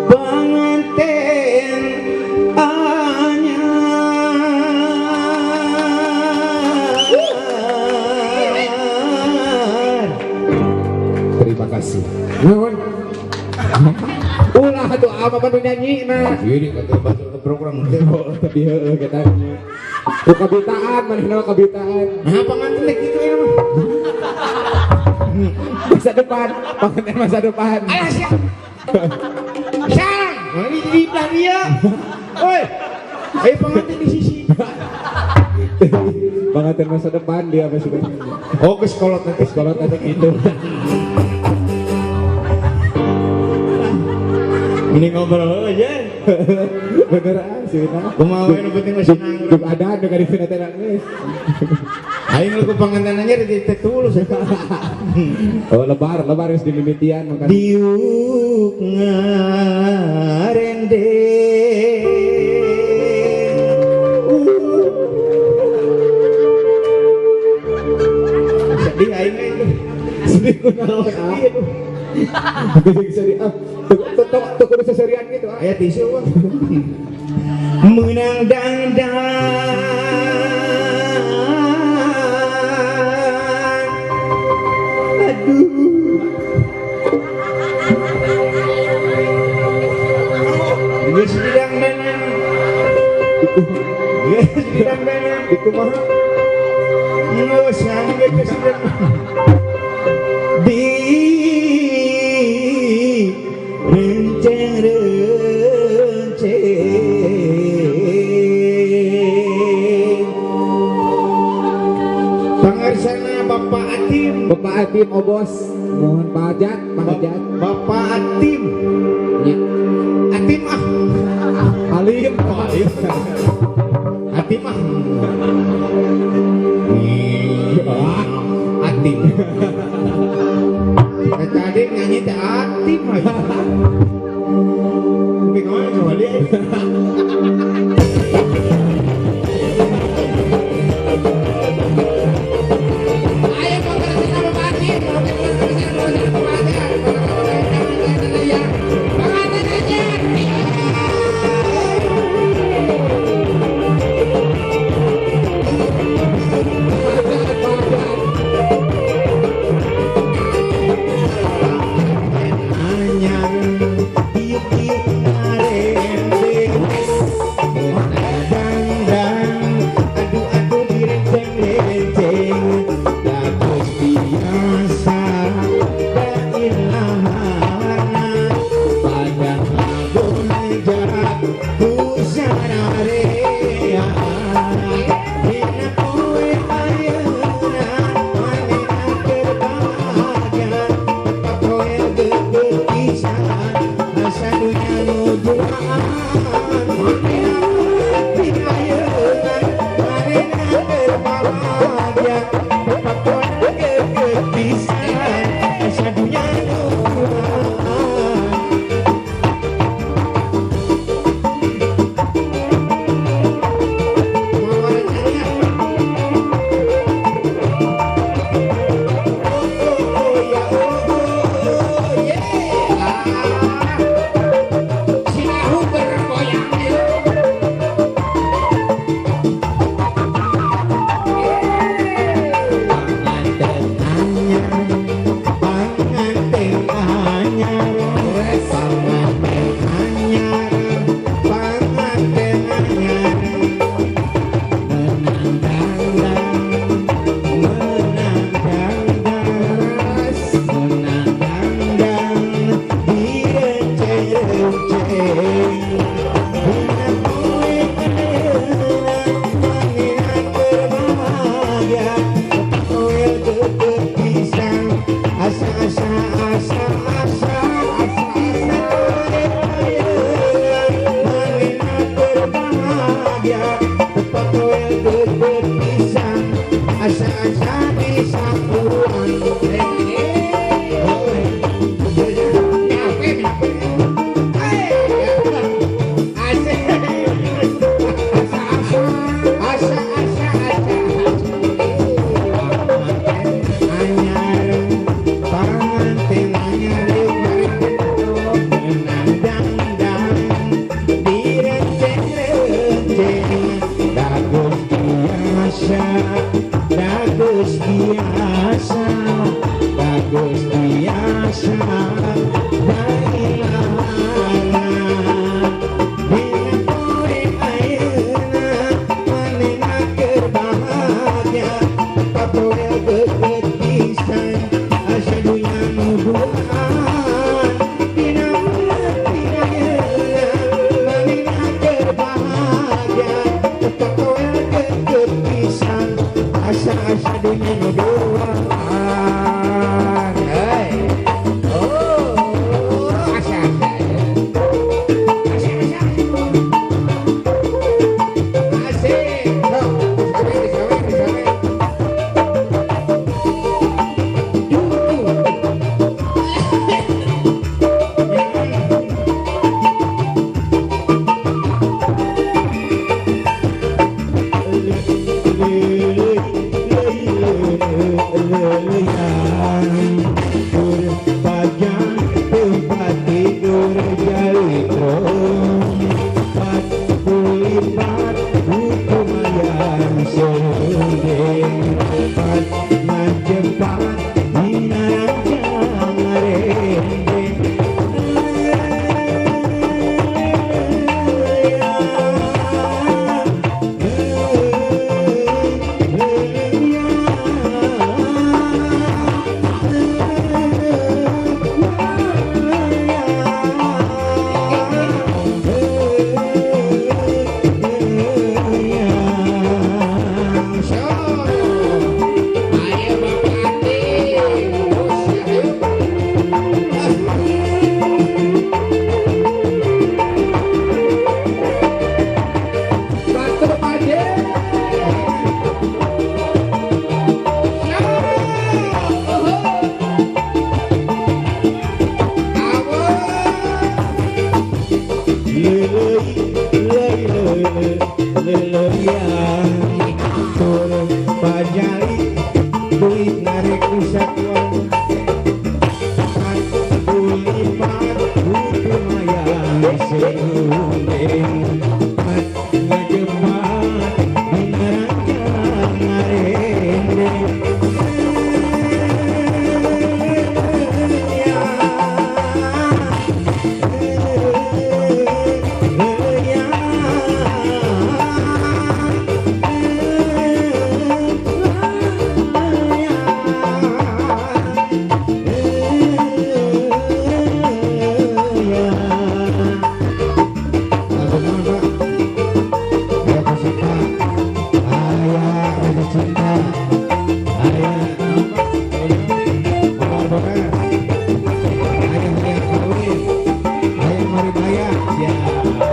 Pengantin anyar. Terima kasih. Nuhun. Ulah tuh apa penyanyi mah. Jadi kata baca program teh. Oh, tapi heueuh katanya. Ku kabitaan manehna kabitaan. Nah, pengantin teh kitu ya mah. Masa depan, pengantin masa depan. Alah siap. Sarang, mana di belah dia. Oi. Ayo pengantin di sisi. Pengantin masa depan dia apa sudah. Oh, ke sekolah nanti Sekolah tadi gitu. Ini ngobrol aja. Bener sih nah. Kumaha nu penting masih nanggung. Duk ada dekat di sini teh nangis. Aing lu pengantin aja di teh tulus. Oh, lebar geus dimimitian makan. Diuk ngarende. Sedih aing itu. Sedih kunaon ah. Geus sedih ah. Tuh kudu seserian gitu ah. Aya tisu wah. Menang dangdang. Aduh. Geus didangdangan. Geus didangdangan. Itu mah Geus sampai ke sidang. Di Pangarsana Bapak Atim. Bapak Atim Obos. Mohon pajak, pajak. Bapak Atim. Ya. Atim ah. Halim, Alim. Atim ah. Atim. Tadi nyanyi teh Atim aja. Bingung coba dia. Anyar duaan. Hei. Oh, asal. Asik. Ayah mari bayar, ya.